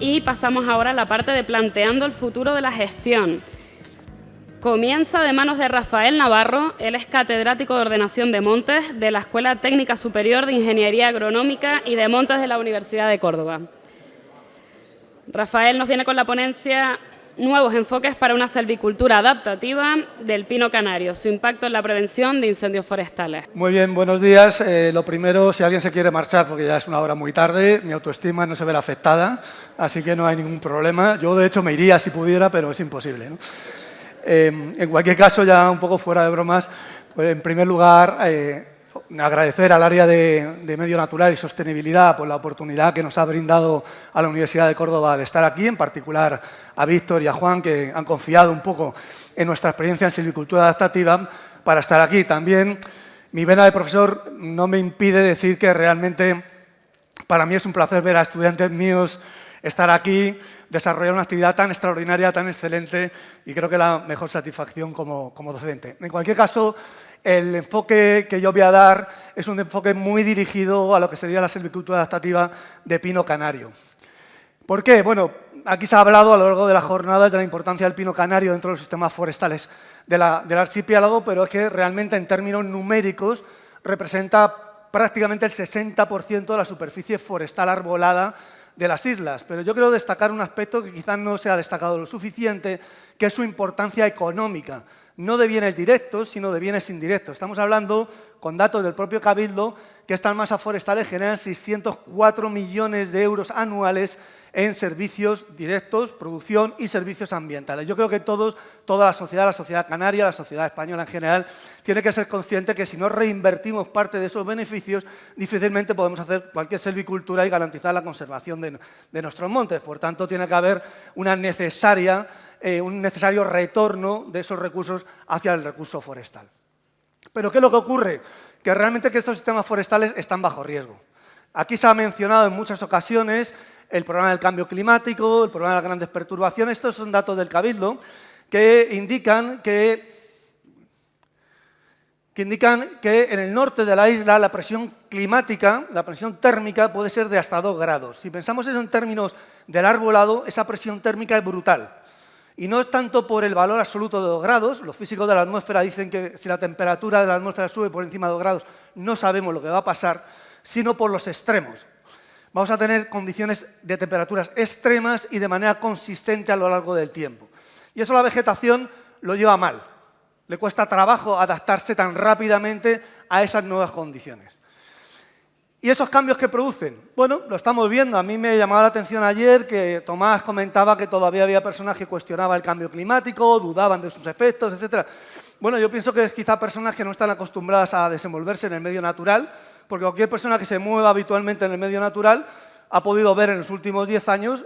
y pasamos ahora a la parte de planteando el futuro de la gestión. Comienza de manos de Rafael Navarro. Él es catedrático de Ordenación de Montes de la Escuela Técnica Superior de Ingeniería Agronómica y de Montes de la Universidad de Córdoba. Rafael nos viene con la ponencia Nuevos enfoques para una silvicultura adaptativa del pino canario, su impacto en la prevención de incendios forestales. Muy bien, buenos días. Lo primero, si alguien se quiere marchar, porque ya es una hora muy tarde, mi autoestima no se verá afectada, así que no hay ningún problema. Yo, de hecho, me iría si pudiera, pero es imposible, ¿no? En cualquier caso, ya un poco fuera de bromas, pues en primer lugar, agradecer al área de Medio Natural y Sostenibilidad por la oportunidad que nos ha brindado a la Universidad de Córdoba de estar aquí, en particular a Víctor y a Juan, que han confiado un poco en nuestra experiencia en silvicultura adaptativa para estar aquí. También mi vena de profesor no me impide decir que realmente para mí es un placer ver a estudiantes míos estar aquí, desarrollar una actividad tan extraordinaria, tan excelente, y creo que la mejor satisfacción como docente. En cualquier caso, el enfoque que yo voy a dar es un enfoque muy dirigido a lo que sería la silvicultura adaptativa de pino canario. ¿Por qué? Bueno, aquí se ha hablado a lo largo de las jornadas de la importancia del pino canario dentro de los sistemas forestales del archipiélago, pero es que realmente en términos numéricos representa prácticamente el 60% de la superficie forestal arbolada de las islas. Pero yo quiero destacar un aspecto que quizás no se ha destacado lo suficiente, que es su importancia económica. No de bienes directos, sino de bienes indirectos. Estamos hablando, con datos del propio Cabildo, que estas masas forestales generan 604 millones de euros anuales en servicios directos, producción y servicios ambientales. Yo creo que toda la sociedad canaria, la sociedad española en general, tiene que ser consciente que si no reinvertimos parte de esos beneficios, difícilmente podemos hacer cualquier silvicultura y garantizar la conservación de nuestros montes. Por tanto, tiene que haber un necesario retorno de esos recursos hacia el recurso forestal. ¿Pero qué es lo que ocurre? Que realmente estos sistemas forestales están bajo riesgo. Aquí se ha mencionado en muchas ocasiones el problema del cambio climático, el problema de las grandes perturbaciones. Estos son datos del Cabildo que indican que en el norte de la isla la presión climática, la presión térmica puede ser de hasta 2 grados. Si pensamos eso en términos del arbolado, esa presión térmica es brutal. Y no es tanto por el valor absoluto de 2 grados, los físicos de la atmósfera dicen que si la temperatura de la atmósfera sube por encima de 2 grados no sabemos lo que va a pasar, sino por los extremos. Vamos a tener condiciones de temperaturas extremas y de manera consistente a lo largo del tiempo. Y eso la vegetación lo lleva mal. Le cuesta trabajo adaptarse tan rápidamente a esas nuevas condiciones. ¿Y esos cambios que producen? Bueno, lo estamos viendo. A mí me llamaba la atención ayer que Tomás comentaba que todavía había personas que cuestionaban el cambio climático, dudaban de sus efectos, etc. Bueno, yo pienso que es quizá personas que no están acostumbradas a desenvolverse en el medio natural, porque cualquier persona que se mueva habitualmente en el medio natural ha podido ver en los últimos 10 años,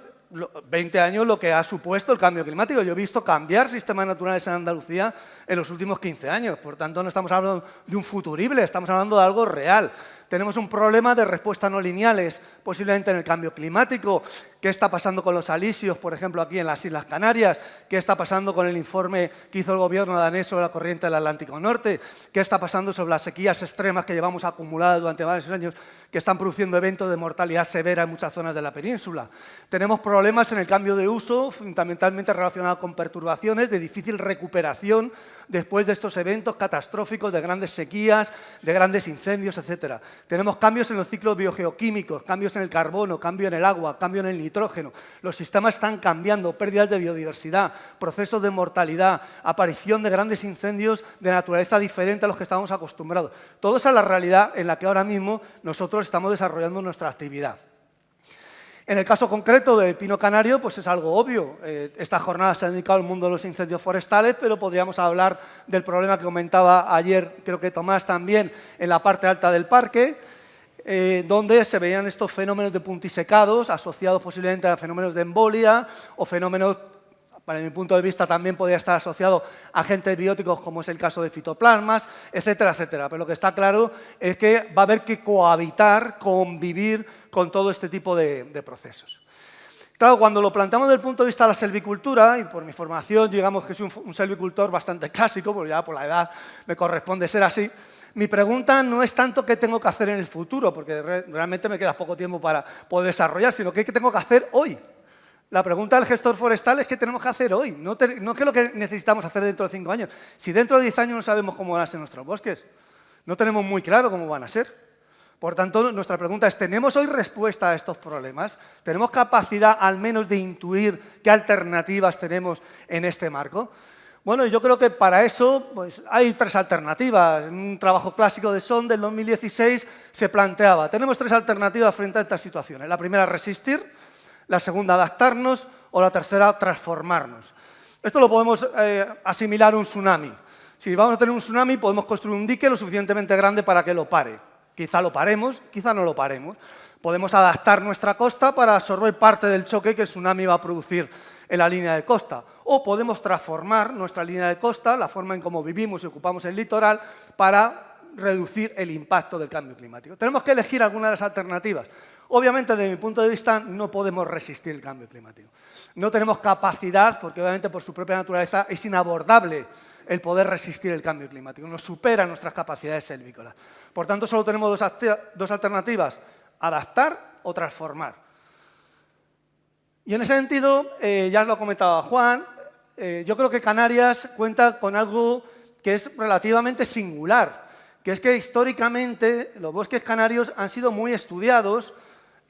20 años, lo que ha supuesto el cambio climático. Yo he visto cambiar sistemas naturales en Andalucía en los últimos 15 años. Por tanto, no estamos hablando de un futurible, estamos hablando de algo real. Tenemos un problema de respuestas no lineales, posiblemente en el cambio climático. ¿Qué está pasando con los alisios, por ejemplo, aquí en las Islas Canarias? ¿Qué está pasando con el informe que hizo el gobierno danés sobre la corriente del Atlántico Norte? ¿Qué está pasando sobre las sequías extremas que llevamos acumuladas durante varios años, que están produciendo eventos de mortalidad severa en muchas zonas de la península? Tenemos problemas en el cambio de uso, fundamentalmente relacionados con perturbaciones de difícil recuperación después de estos eventos catastróficos de grandes sequías, de grandes incendios, etc. Tenemos cambios en los ciclos biogeoquímicos, cambios en el carbono, cambio en el agua, cambio en el nitrógeno. Los sistemas están cambiando, pérdidas de biodiversidad, procesos de mortalidad, aparición de grandes incendios de naturaleza diferente a los que estábamos acostumbrados. Todo esa es la realidad en la que ahora mismo nosotros estamos desarrollando nuestra actividad. En el caso concreto del pino canario, pues es algo obvio. Esta jornada se ha dedicado al mundo de los incendios forestales, pero podríamos hablar del problema que comentaba ayer, creo que Tomás también, en la parte alta del parque, donde se veían estos fenómenos de puntisecados asociados posiblemente a fenómenos de embolia o fenómenos, para mi punto de vista, también podría estar asociado a agentes bióticos como es el caso de fitoplasmas, etcétera, etcétera. Pero lo que está claro es que va a haber que cohabitar, convivir con todo este tipo de procesos. Claro, cuando lo planteamos desde el punto de vista de la silvicultura, y por mi formación, digamos que soy un silvicultor bastante clásico, porque ya por la edad me corresponde ser así, mi pregunta no es tanto qué tengo que hacer en el futuro, porque realmente me queda poco tiempo para poder desarrollar, sino qué tengo que hacer hoy. La pregunta del gestor forestal es qué tenemos que hacer hoy, no qué es lo que necesitamos hacer dentro de 5 años. Si dentro de 10 años no sabemos cómo van a ser nuestros bosques, no tenemos muy claro cómo van a ser. Por tanto, nuestra pregunta es, ¿tenemos hoy respuesta a estos problemas? ¿Tenemos capacidad al menos de intuir qué alternativas tenemos en este marco? Bueno, yo creo que para eso pues, hay 3 alternativas. En un trabajo clásico de SON del 2016 se planteaba, tenemos 3 alternativas frente a estas situaciones. La primera, resistir. La segunda, adaptarnos, o la tercera, transformarnos. Esto lo podemos asimilar a un tsunami. Si vamos a tener un tsunami, podemos construir un dique lo suficientemente grande para que lo pare. Quizá lo paremos, quizá no lo paremos. Podemos adaptar nuestra costa para absorber parte del choque que el tsunami va a producir en la línea de costa. O podemos transformar nuestra línea de costa, la forma en cómo vivimos y ocupamos el litoral, para reducir el impacto del cambio climático. Tenemos que elegir alguna de las alternativas. Obviamente, desde mi punto de vista, no podemos resistir el cambio climático. No tenemos capacidad, porque obviamente por su propia naturaleza es inabordable el poder resistir el cambio climático. Nos supera nuestras capacidades selvícolas. Por tanto, solo tenemos 2 alternativas, adaptar o transformar. Y en ese sentido, ya lo comentaba Juan, yo creo que Canarias cuenta con algo que es relativamente singular, que es que históricamente los bosques canarios han sido muy estudiados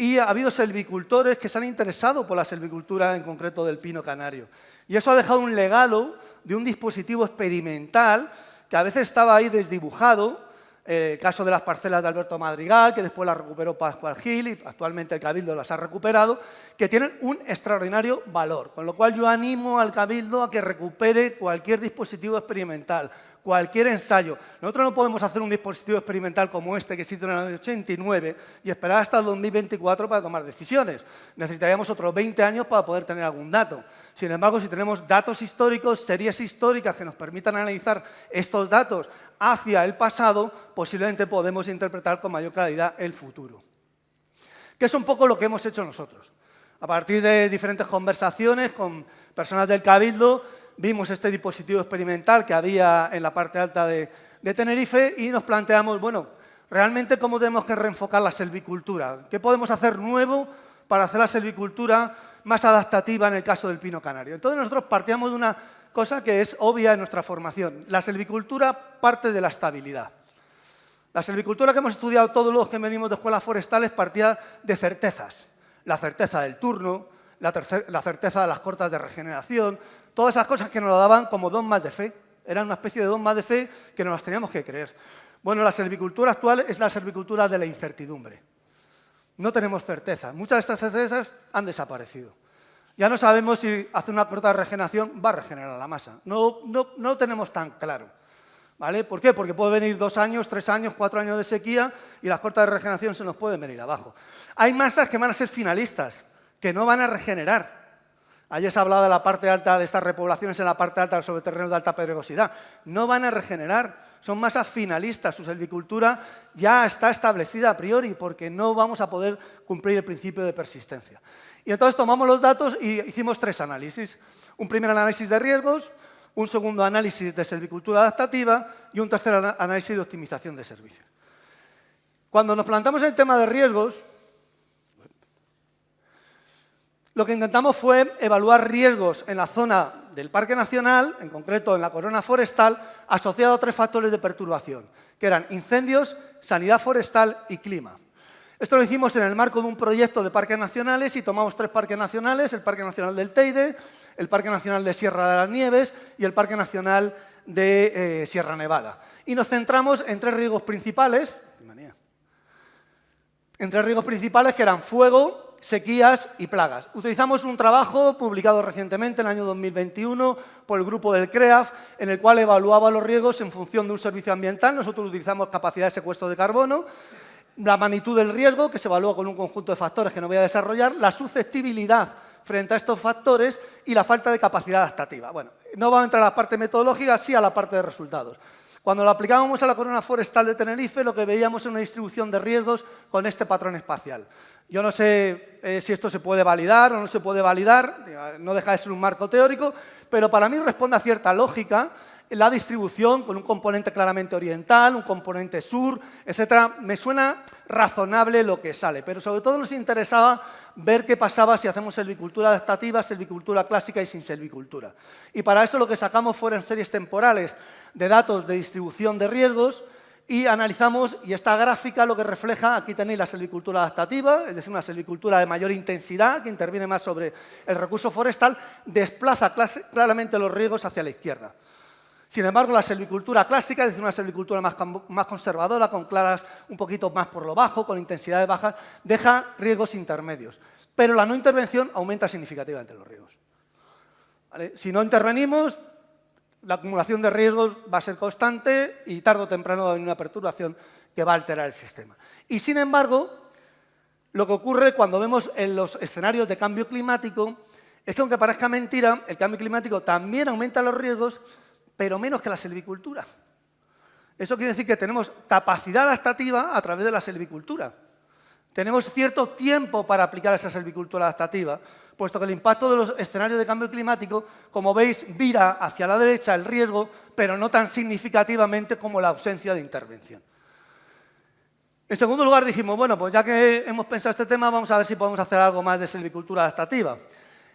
y ha habido silvicultores que se han interesado por la silvicultura, en concreto del pino canario. Y eso ha dejado un legado de un dispositivo experimental que a veces estaba ahí desdibujado, el caso de las parcelas de Alberto Madrigal, que después las recuperó Pascual Gil y actualmente el Cabildo las ha recuperado, que tienen un extraordinario valor. Con lo cual yo animo al Cabildo a que recupere cualquier dispositivo experimental, cualquier ensayo. Nosotros no podemos hacer un dispositivo experimental como este que se hizo en el año 89 y esperar hasta el 2024 para tomar decisiones. Necesitaríamos otros 20 años para poder tener algún dato. Sin embargo, si tenemos datos históricos, series históricas que nos permitan analizar estos datos hacia el pasado, posiblemente podemos interpretar con mayor claridad el futuro. Que es un poco lo que hemos hecho nosotros. A partir de diferentes conversaciones con personas del Cabildo, vimos este dispositivo experimental que había en la parte alta de Tenerife y nos planteamos, bueno, realmente cómo tenemos que reenfocar la silvicultura. ¿Qué podemos hacer nuevo para hacer la silvicultura más adaptativa en el caso del pino canario? Entonces nosotros partíamos de una cosa que es obvia en nuestra formación. La silvicultura parte de la estabilidad. La silvicultura que hemos estudiado todos los que venimos de escuelas forestales partía de certezas. La certeza del turno, la certeza de las cortas de regeneración, todas esas cosas que nos lo daban como dogmas de fe. Eran una especie de dogmas de fe que nos las teníamos que creer. Bueno, la silvicultura actual es la silvicultura de la incertidumbre. No tenemos certeza. Muchas de estas certezas han desaparecido. Ya no sabemos si hacer una corta de regeneración va a regenerar la masa. No lo tenemos tan claro. ¿Vale? ¿Por qué? Porque puede venir 2 años, 3 años, 4 años de sequía y las cortas de regeneración se nos pueden venir abajo. Hay masas que van a ser finalistas, que no van a regenerar. Ayer se ha hablado de la parte alta, de estas repoblaciones en la parte alta sobre terrenos de alta pedregosidad. No van a regenerar, son masas finalistas. Su silvicultura ya está establecida a priori porque no vamos a poder cumplir el principio de persistencia. Y entonces tomamos los datos y hicimos 3 análisis. Un primer análisis de riesgos, un segundo análisis de silvicultura adaptativa y un tercer análisis de optimización de servicios. Cuando nos planteamos el tema de riesgos, lo que intentamos fue evaluar riesgos en la zona del Parque Nacional, en concreto en la corona forestal, asociado a 3 factores de perturbación, que eran incendios, sanidad forestal y clima. Esto lo hicimos en el marco de un proyecto de parques nacionales y tomamos 3 parques nacionales, el Parque Nacional del Teide, el Parque Nacional de Sierra de las Nieves y el Parque Nacional de Sierra Nevada. Y nos centramos en 3 riesgos principales, que eran fuego, sequías y plagas. Utilizamos un trabajo publicado recientemente, en el año 2021, por el grupo del CREAF, en el cual evaluaba los riesgos en función de un servicio ambiental. Nosotros utilizamos capacidad de secuestro de carbono, la magnitud del riesgo, que se evalúa con un conjunto de factores que no voy a desarrollar, la susceptibilidad frente a estos factores y la falta de capacidad adaptativa. Bueno, no vamos a entrar a la parte metodológica, sí a la parte de resultados. Cuando lo aplicábamos a la corona forestal de Tenerife, lo que veíamos era una distribución de riesgos con este patrón espacial. Yo no sé si esto se puede validar o no se puede validar, no deja de ser un marco teórico, pero para mí responde a cierta lógica la distribución con un componente claramente oriental, un componente sur, etcétera. Me suena razonable lo que sale, pero sobre todo nos interesaba ver qué pasaba si hacemos silvicultura adaptativa, silvicultura clásica y sin silvicultura. Y para eso lo que sacamos fueron series temporales de datos de distribución de riesgos y analizamos, y esta gráfica lo que refleja, aquí tenéis la silvicultura adaptativa, es decir, una silvicultura de mayor intensidad, que interviene más sobre el recurso forestal, desplaza claramente los riesgos hacia la izquierda. Sin embargo, la silvicultura clásica, es decir, una silvicultura más conservadora, con claras un poquito más por lo bajo, con intensidades bajas, deja riesgos intermedios. Pero la no intervención aumenta significativamente los riesgos. ¿Vale? Si no intervenimos, la acumulación de riesgos va a ser constante y tarde o temprano va a haber una perturbación que va a alterar el sistema. Y sin embargo, lo que ocurre cuando vemos en los escenarios de cambio climático es que, aunque parezca mentira, el cambio climático también aumenta los riesgos, pero menos que la silvicultura. Eso quiere decir que tenemos capacidad adaptativa a través de la silvicultura. Tenemos cierto tiempo para aplicar esa silvicultura adaptativa, puesto que el impacto de los escenarios de cambio climático, como veis, vira hacia la derecha el riesgo, pero no tan significativamente como la ausencia de intervención. En segundo lugar, dijimos, bueno, pues ya que hemos pensado este tema, vamos a ver si podemos hacer algo más de silvicultura adaptativa.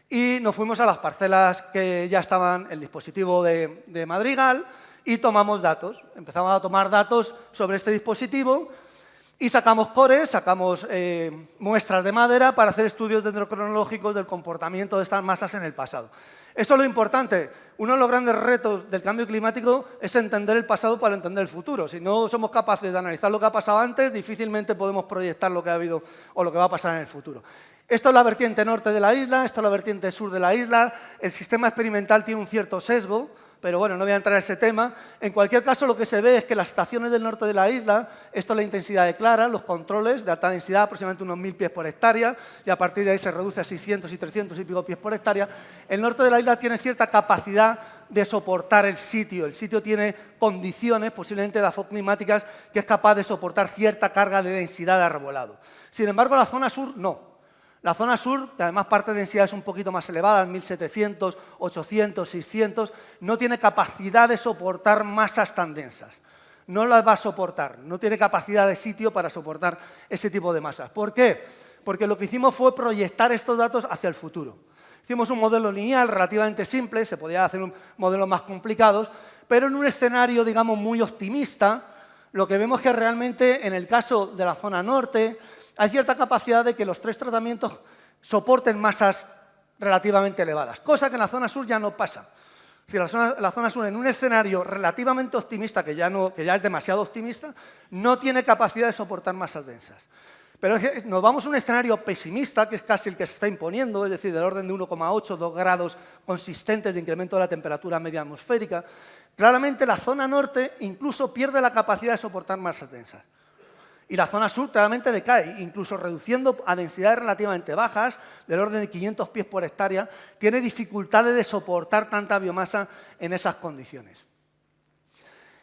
Y nos fuimos a las parcelas que ya estaban en el dispositivo de Madrigal y tomamos datos. Empezamos a tomar datos sobre este dispositivo y sacamos cores, sacamos muestras de madera para hacer estudios dendrocronológicos del comportamiento de estas masas en el pasado. Eso es lo importante. Uno de los grandes retos del cambio climático es entender el pasado para entender el futuro. Si no somos capaces de analizar lo que ha pasado antes, difícilmente podemos proyectar lo que ha habido o lo que va a pasar en el futuro. Esto es la vertiente norte de la isla, esto es la vertiente sur de la isla. El sistema experimental tiene un cierto sesgo, pero bueno, no voy a entrar en ese tema. En cualquier caso, lo que se ve es que las estaciones del norte de la isla, esto es la intensidad de clara, los controles de alta densidad, aproximadamente unos 1000 pies por hectárea, y a partir de ahí se reduce a 600 y 300 y pico pies por hectárea. El norte de la isla tiene cierta capacidad de soportar el sitio. El sitio tiene condiciones, posiblemente dafoclimáticas, que es capaz de soportar cierta carga de densidad de arbolado. Sin embargo, la zona sur no. La zona sur, que además parte de densidades un poquito más elevadas, 1700, 800, 600, no tiene capacidad de soportar masas tan densas. No las va a soportar, no tiene capacidad de sitio para soportar ese tipo de masas. ¿Por qué? Porque lo que hicimos fue proyectar estos datos hacia el futuro. Hicimos un modelo lineal relativamente simple, se podía hacer un modelo más complicado, pero en un escenario, digamos, muy optimista, lo que vemos que realmente en el caso de la zona norte, hay cierta capacidad de que los tres tratamientos soporten masas relativamente elevadas, cosa que en la zona sur ya no pasa. Es decir, la zona sur, en un escenario relativamente optimista, que ya es demasiado optimista, no tiene capacidad de soportar masas densas. Pero nos vamos a un escenario pesimista, que es casi el que se está imponiendo, es decir, del orden de 1,8, 2 grados consistentes de incremento de la temperatura media atmosférica. Claramente la zona norte incluso pierde la capacidad de soportar masas densas. Y la zona sur claramente decae, incluso reduciendo a densidades relativamente bajas, del orden de 500 pies por hectárea, tiene dificultades de soportar tanta biomasa en esas condiciones.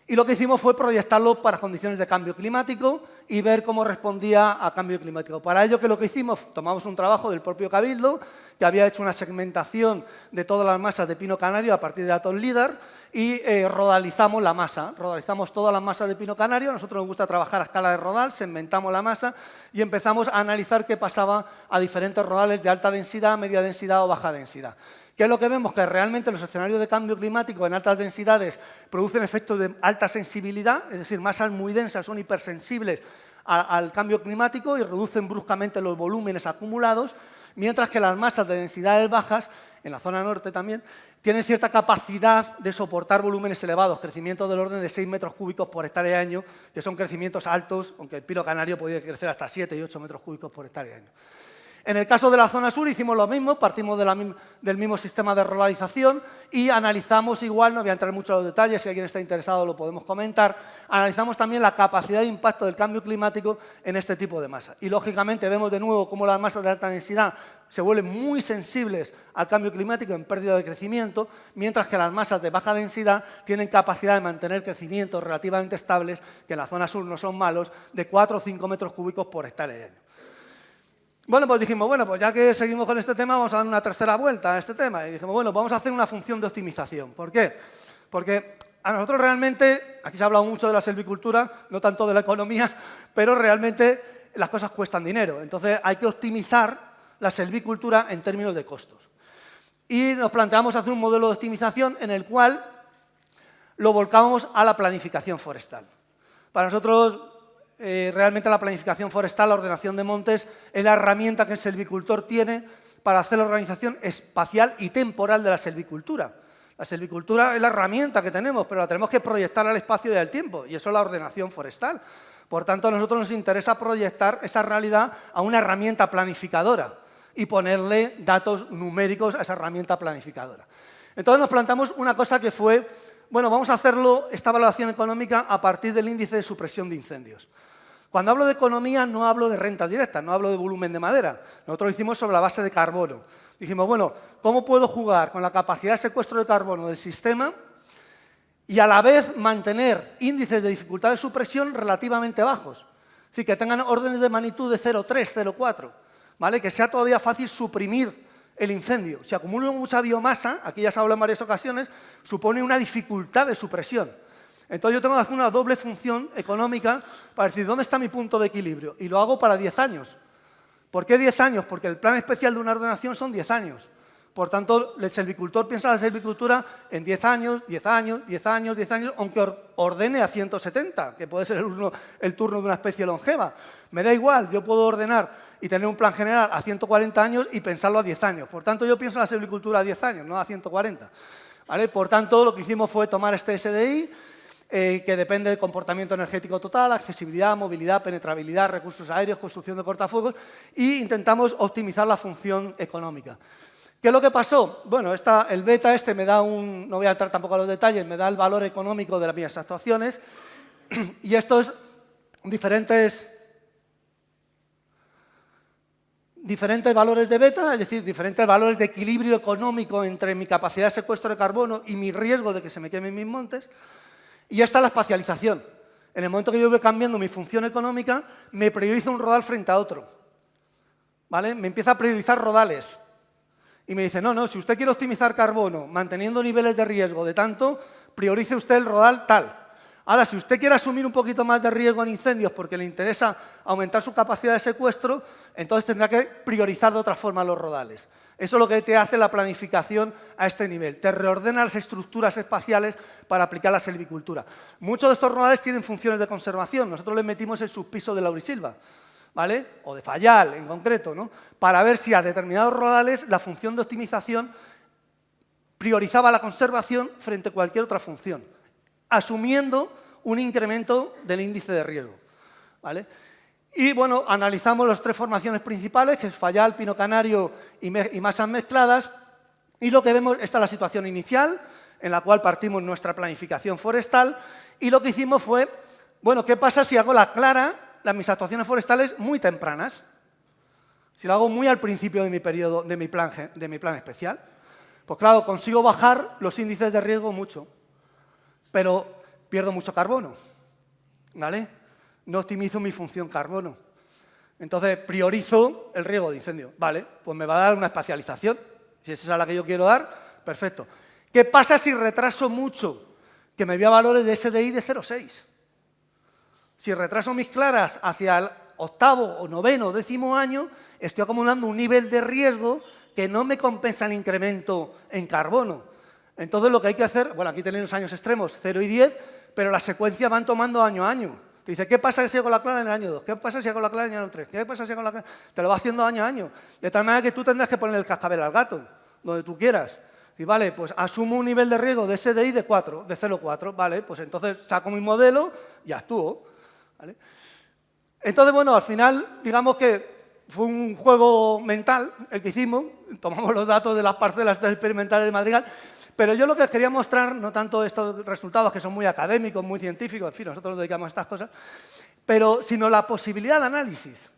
Y lo que hicimos fue proyectarlo para condiciones de cambio climático y ver cómo respondía a cambio climático. Para ello, lo que hicimos, tomamos un trabajo del propio Cabildo, que había hecho una segmentación de todas las masas de pino canario a partir de datos LIDAR, y rodalizamos la masa. Rodalizamos todas las masas de pino canario. A nosotros nos gusta trabajar a escala de rodal, segmentamos la masa y empezamos a analizar qué pasaba a diferentes rodales de alta densidad, media densidad o baja densidad. ¿Qué es lo que vemos? Que realmente los escenarios de cambio climático en altas densidades producen efectos de alta sensibilidad, es decir, masas muy densas son hipersensibles al cambio climático y reducen bruscamente los volúmenes acumulados, mientras que las masas de densidades bajas, en la zona norte también, tienen cierta capacidad de soportar volúmenes elevados, crecimientos del orden de 6 metros cúbicos por hectárea de año, que son crecimientos altos, aunque el pino canario podría crecer hasta 7 y 8 metros cúbicos por hectárea de año. En el caso de la zona sur hicimos lo mismo, partimos del mismo sistema de rodalización y analizamos igual, no voy a entrar mucho en los detalles, si alguien está interesado lo podemos comentar, analizamos también la capacidad de impacto del cambio climático en este tipo de masa. Y lógicamente vemos de nuevo cómo las masas de alta densidad se vuelven muy sensibles al cambio climático en pérdida de crecimiento, mientras que las masas de baja densidad tienen capacidad de mantener crecimientos relativamente estables, que en la zona sur no son malos, de 4 o 5 metros cúbicos por hectárea de año. Bueno, pues dijimos, bueno, pues ya que seguimos con este tema, vamos a dar una tercera vuelta a este tema. Y dijimos, bueno, vamos a hacer una función de optimización. ¿Por qué? Porque a nosotros realmente, aquí se ha hablado mucho de la silvicultura, no tanto de la economía, pero realmente las cosas cuestan dinero. Entonces hay que optimizar la silvicultura en términos de costos. Y nos planteamos hacer un modelo de optimización en el cual lo volcábamos a la planificación forestal. Para nosotros, realmente la planificación forestal, la ordenación de montes, es la herramienta que el silvicultor tiene para hacer la organización espacial y temporal de la silvicultura. La silvicultura es la herramienta que tenemos, pero la tenemos que proyectar al espacio y al tiempo, y eso es la ordenación forestal. Por tanto, a nosotros nos interesa proyectar esa realidad a una herramienta planificadora y ponerle datos numéricos a esa herramienta planificadora. Entonces nos planteamos una cosa que fue, bueno, vamos a hacerlo, esta evaluación económica, a partir del índice de supresión de incendios. Cuando hablo de economía no hablo de rentas directas, no hablo de volumen de madera. Nosotros lo hicimos sobre la base de carbono. Dijimos, bueno, ¿cómo puedo jugar con la capacidad de secuestro de carbono del sistema y a la vez mantener índices de dificultad de supresión relativamente bajos? Es decir, que tengan órdenes de magnitud de 0,3, 0,4, ¿vale? Que sea todavía fácil suprimir el incendio. Si acumula mucha biomasa, aquí ya se ha hablado en varias ocasiones, supone una dificultad de supresión. Entonces yo tengo que hacer una doble función económica para decir, ¿dónde está mi punto de equilibrio? Y lo hago para 10 años. ¿Por qué 10 años? Porque el plan especial de una ordenación son 10 años. Por tanto, el silvicultor piensa en la silvicultura en 10 años, 10 años, 10 años, 10 años, aunque ordene a 170, que puede ser el turno de una especie longeva. Me da igual, yo puedo ordenar y tener un plan general a 140 años y pensarlo a 10 años. Por tanto, yo pienso en la silvicultura a 10 años, no a 140. ¿Vale? Por tanto, lo que hicimos fue tomar este SDI, que depende del comportamiento energético total, accesibilidad, movilidad, penetrabilidad, recursos aéreos, construcción de cortafuegos, e intentamos optimizar la función económica. ¿Qué es lo que pasó? Bueno, el beta me da no voy a entrar tampoco a los detalles, me da el valor económico de las mías actuaciones, y estos diferentes valores de beta, es decir, diferentes valores de equilibrio económico entre mi capacidad de secuestro de carbono y mi riesgo de que se me quemen mis montes. Y esta es la espacialización. En el momento que yo voy cambiando mi función económica, me prioriza un rodal frente a otro. ¿Vale? Me empieza a priorizar rodales. Y me dice, no, si usted quiere optimizar carbono manteniendo niveles de riesgo de tanto, priorice usted el rodal tal. Ahora, si usted quiere asumir un poquito más de riesgo en incendios porque le interesa aumentar su capacidad de secuestro, entonces tendrá que priorizar de otra forma los rodales. Eso es lo que te hace la planificación a este nivel. Te reordena las estructuras espaciales para aplicar la silvicultura. Muchos de estos rodales tienen funciones de conservación. Nosotros les metimos el subpiso de laurisilva, ¿vale? O de fallal, en concreto, ¿no? Para ver si a determinados rodales la función de optimización priorizaba la conservación frente a cualquier otra función, asumiendo un incremento del índice de riesgo, ¿vale? Y, bueno, analizamos las tres formaciones principales, que es fallal, pino canario y masas mezcladas, y lo que vemos, esta es la situación inicial, en la cual partimos nuestra planificación forestal, y lo que hicimos fue, bueno, ¿qué pasa si hago mis actuaciones forestales muy tempranas? Si lo hago muy al principio de mi periodo, de mi plan especial, pues claro, consigo bajar los índices de riesgo mucho, pero pierdo mucho carbono, ¿vale? No optimizo mi función carbono. Entonces, priorizo el riesgo de incendio. Vale, pues me va a dar una espacialización. Si esa es la que yo quiero dar, perfecto. ¿Qué pasa si retraso mucho? Que me voy a valores de SDI de 0,6. Si retraso mis claras hacia el octavo o noveno o décimo año, estoy acumulando un nivel de riesgo que no me compensa el incremento en carbono. Entonces, lo que hay que hacer, bueno, aquí tenéis los años extremos, 0 y 10, pero las secuencias van tomando año a año. Te dice, ¿qué pasa si hago la clara en el año 2? ¿Qué pasa si hago la clara en el año 3? ¿Qué pasa si hago la clara? Te lo va haciendo año a año. De tal manera que tú tendrás que poner el cascabel al gato, donde tú quieras. Y vale, pues asumo un nivel de riesgo de SDI de 4, de 0,4. Vale, pues entonces saco mi modelo y actúo. ¿Vale? Entonces, bueno, al final, digamos que fue un juego mental el que hicimos. Tomamos los datos de las parcelas experimentales de Madrigal. Pero yo lo que quería mostrar, no tanto estos resultados que son muy académicos, muy científicos, en fin, nosotros nos dedicamos a estas cosas, pero sino la posibilidad de análisis,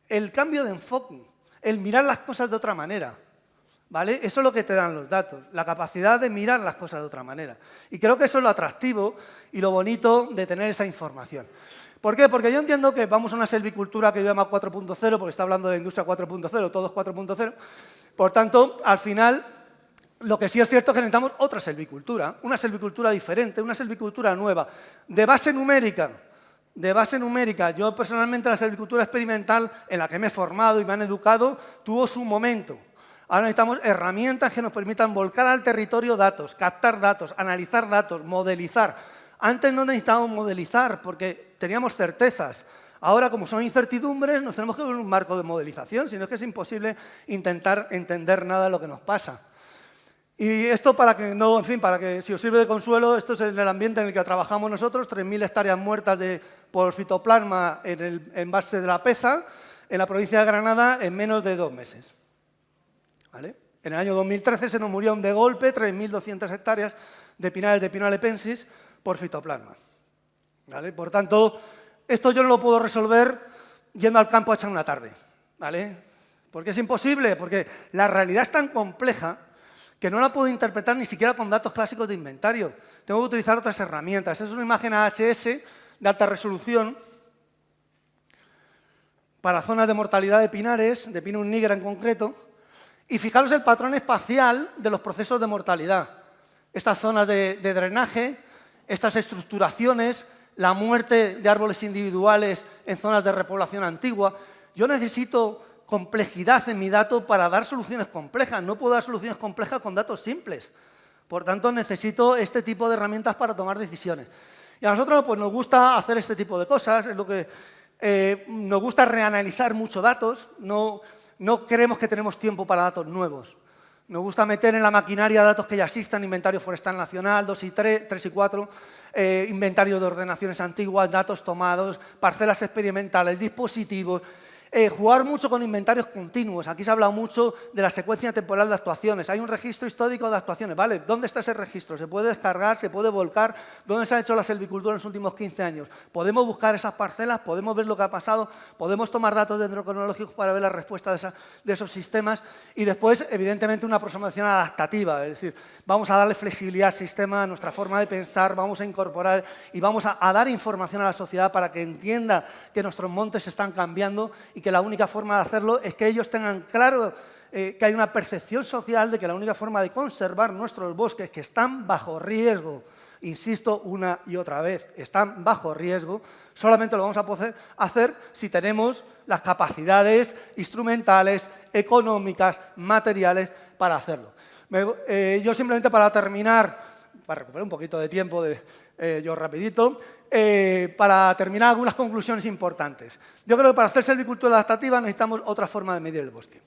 el cambio de enfoque, el mirar las cosas de otra manera, ¿vale? Eso es lo que te dan los datos, la capacidad de mirar las cosas de otra manera. Y creo que eso es lo atractivo y lo bonito de tener esa información. ¿Por qué? Porque yo entiendo que vamos a una silvicultura que yo llamo 4.0, porque está hablando de la industria 4.0, todo es 4.0. Por tanto, al final, Lo que sí es cierto es que necesitamos otra selvicultura, una selvicultura diferente, una selvicultura nueva, de base numérica. De base numérica. Yo personalmente la selvicultura experimental en la que me he formado y me han educado tuvo su momento. Ahora necesitamos herramientas que nos permitan volcar al territorio datos, captar datos, analizar datos, modelizar. Antes no necesitábamos modelizar porque teníamos certezas. Ahora, como son incertidumbres, nos tenemos que ver un marco de modelización, si no es que es imposible intentar entender nada de lo que nos pasa. Y esto para que no, en fin, para que si os sirve de consuelo, esto es el ambiente en el que trabajamos nosotros, 3.000 hectáreas muertas por fitoplasma en el embalse de La Peza, en la provincia de Granada, en menos de 2 meses. ¿Vale? En el año 2013 se nos murieron de golpe 3.200 hectáreas de pinares de Pinus halepensis por fitoplasma. ¿Vale? Por tanto, esto yo no lo puedo resolver yendo al campo a echar una tarde. ¿Vale? Porque es imposible, porque la realidad es tan compleja que no la puedo interpretar ni siquiera con datos clásicos de inventario. Tengo que utilizar otras herramientas. Es una imagen AHS de alta resolución para zonas de mortalidad de pinares, de Pinus nigra en concreto, y fijaros el patrón espacial de los procesos de mortalidad. Estas zonas de drenaje, estas estructuraciones, la muerte de árboles individuales en zonas de repoblación antigua. Yo necesito complejidad en mi dato para dar soluciones complejas. No puedo dar soluciones complejas con datos simples. Por tanto, necesito este tipo de herramientas para tomar decisiones. Y a nosotros pues, nos gusta hacer este tipo de cosas. Es lo que nos gusta reanalizar muchos datos. No creemos que tenemos tiempo para datos nuevos. Nos gusta meter en la maquinaria datos que ya existan, inventario forestal nacional, 2 y 3 y 4, inventario de ordenaciones antiguas, datos tomados, parcelas experimentales, dispositivos. Jugar mucho con inventarios continuos. Aquí se ha hablado mucho de la secuencia temporal de actuaciones. Hay un registro histórico de actuaciones. ¿Vale? ¿Dónde está ese registro? ¿Se puede descargar? ¿Se puede volcar? ¿Dónde se ha hecho la selvicultura en los últimos 15 años? ¿Podemos buscar esas parcelas? ¿Podemos ver lo que ha pasado? ¿Podemos tomar datos dendrocronológicos para ver la respuesta de esos sistemas? Y después, evidentemente, una aproximación adaptativa. Es decir, vamos a darle flexibilidad al sistema, a nuestra forma de pensar, vamos a incorporar y vamos a dar información a la sociedad para que entienda que nuestros montes están cambiando y que la única forma de hacerlo es que ellos tengan claro que hay una percepción social de que la única forma de conservar nuestros bosques, que están bajo riesgo, insisto una y otra vez, están bajo riesgo, solamente lo vamos a poder hacer si tenemos las capacidades instrumentales, económicas, materiales para hacerlo. Yo simplemente para terminar, para recuperar un poquito de tiempo, yo rapidito, para terminar algunas conclusiones importantes. Yo creo que para hacer selvicultura adaptativa necesitamos otra forma de medir el bosque.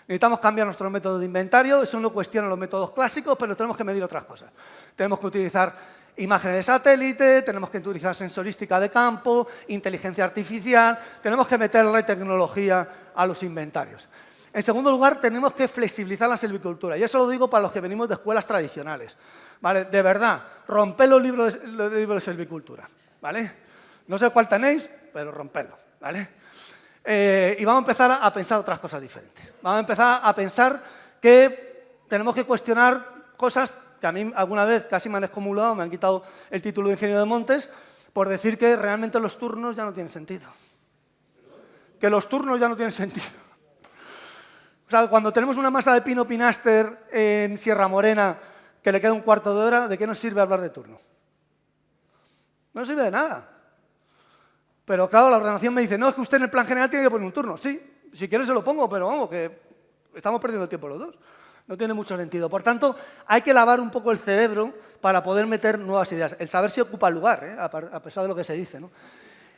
Necesitamos cambiar nuestro método de inventario, eso no cuestiona los métodos clásicos, pero tenemos que medir otras cosas. Tenemos que utilizar imágenes de satélite, tenemos que utilizar sensorística de campo, inteligencia artificial, tenemos que meterle tecnología a los inventarios. En segundo lugar, tenemos que flexibilizar la selvicultura, y eso lo digo para los que venimos de escuelas tradicionales. ¿Vale? De verdad, romped los libros de selvicultura. ¿Vale? No sé cuál tenéis, pero rompedlo. ¿Vale? Y vamos a empezar a pensar otras cosas diferentes. Vamos a empezar a pensar que tenemos que cuestionar cosas que a mí alguna vez casi me han excomulgado, me han quitado el título de ingeniero de montes, por decir que realmente los turnos ya no tienen sentido. Que los turnos ya no tienen sentido. O sea, cuando tenemos una masa de pino pinaster en Sierra Morena que le queda un cuarto de hora, ¿de qué nos sirve hablar de turno? No sirve de nada. Pero claro, la ordenación me dice, no, es que usted en el plan general tiene que poner un turno. Sí, si quiere se lo pongo, pero vamos, que estamos perdiendo el tiempo los dos. No tiene mucho sentido. Por tanto, hay que lavar un poco el cerebro para poder meter nuevas ideas. El saber si ocupa el lugar, a pesar de lo que se dice, ¿no?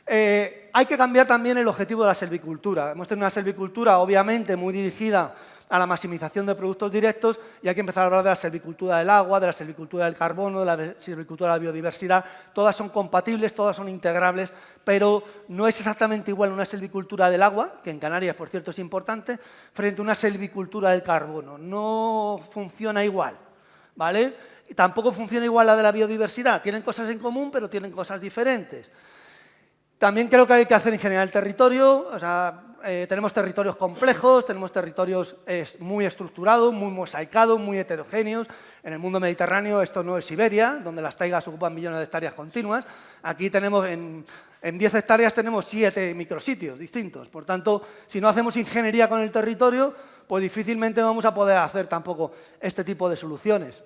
Hay que cambiar también el objetivo de la selvicultura. Hemos tenido una selvicultura, obviamente, muy dirigida a la maximización de productos directos y hay que empezar a hablar de la selvicultura del agua, de la selvicultura del carbono, de la selvicultura de la biodiversidad. Todas son compatibles, todas son integrables, pero no es exactamente igual una selvicultura del agua, que en Canarias, por cierto, es importante, frente a una selvicultura del carbono. No funciona igual, ¿vale? Y tampoco funciona igual la de la biodiversidad. Tienen cosas en común, pero tienen cosas diferentes. También creo que hay que hacer ingeniería del territorio, o sea, tenemos territorios complejos, tenemos territorios muy estructurados, muy mosaicados, muy heterogéneos. En el mundo mediterráneo esto no es Siberia, donde las taigas ocupan millones de hectáreas continuas. Aquí tenemos, en 10 hectáreas tenemos 7 micrositios distintos. Por tanto, si no hacemos ingeniería con el territorio, pues difícilmente vamos a poder hacer tampoco este tipo de soluciones.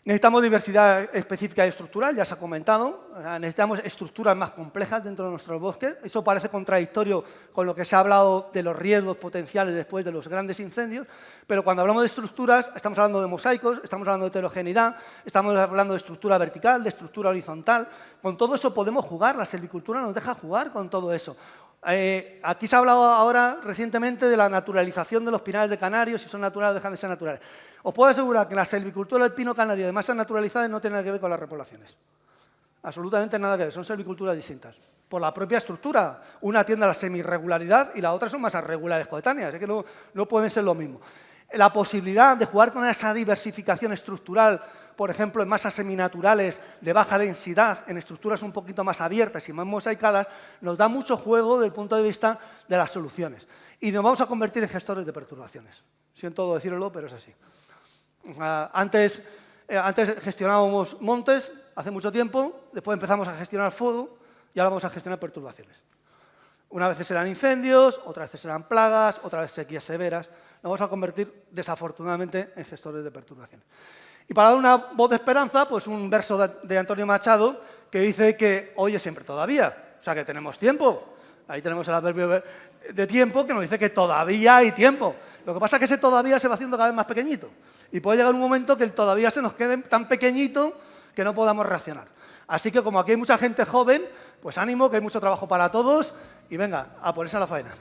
Necesitamos diversidad específica y estructural, ya se ha comentado. Necesitamos estructuras más complejas dentro de nuestros bosques. Eso parece contradictorio con lo que se ha hablado de los riesgos potenciales después de los grandes incendios, pero cuando hablamos de estructuras estamos hablando de mosaicos, estamos hablando de heterogeneidad, estamos hablando de estructura vertical, de estructura horizontal. Con todo eso podemos jugar, la silvicultura nos deja jugar con todo eso. Aquí se ha hablado ahora recientemente de la naturalización de los pinares de Canarios, si son naturales o dejan de ser naturales. Os puedo asegurar que la silvicultura del pino canario de masas naturalizadas no tiene nada que ver con las repoblaciones. Absolutamente nada que ver, son silviculturas distintas. Por la propia estructura, una tiende a la semirregularidad y la otra son masas regulares coetáneas, es que no pueden ser lo mismo. La posibilidad de jugar con esa diversificación estructural, por ejemplo, en masas seminaturales de baja densidad, en estructuras un poquito más abiertas y más mosaicadas, nos da mucho juego desde el punto de vista de las soluciones. Y nos vamos a convertir en gestores de perturbaciones. Siento decirlo, pero es así. Antes gestionábamos montes, hace mucho tiempo, después empezamos a gestionar fuego y ahora vamos a gestionar perturbaciones. Una vez serán incendios, otras veces serán plagas, otras veces sequías severas. Nos vamos a convertir, desafortunadamente, en gestores de perturbaciones. Y para dar una voz de esperanza, pues un verso de Antonio Machado que dice que hoy es siempre todavía, o sea que tenemos tiempo. Ahí tenemos el adverbio de tiempo que nos dice que todavía hay tiempo. Lo que pasa es que ese todavía se va haciendo cada vez más pequeñito. Y puede llegar un momento que el todavía se nos quede tan pequeñito que no podamos reaccionar. Así que como aquí hay mucha gente joven, pues ánimo, que hay mucho trabajo para todos y venga, a ponerse a la faena.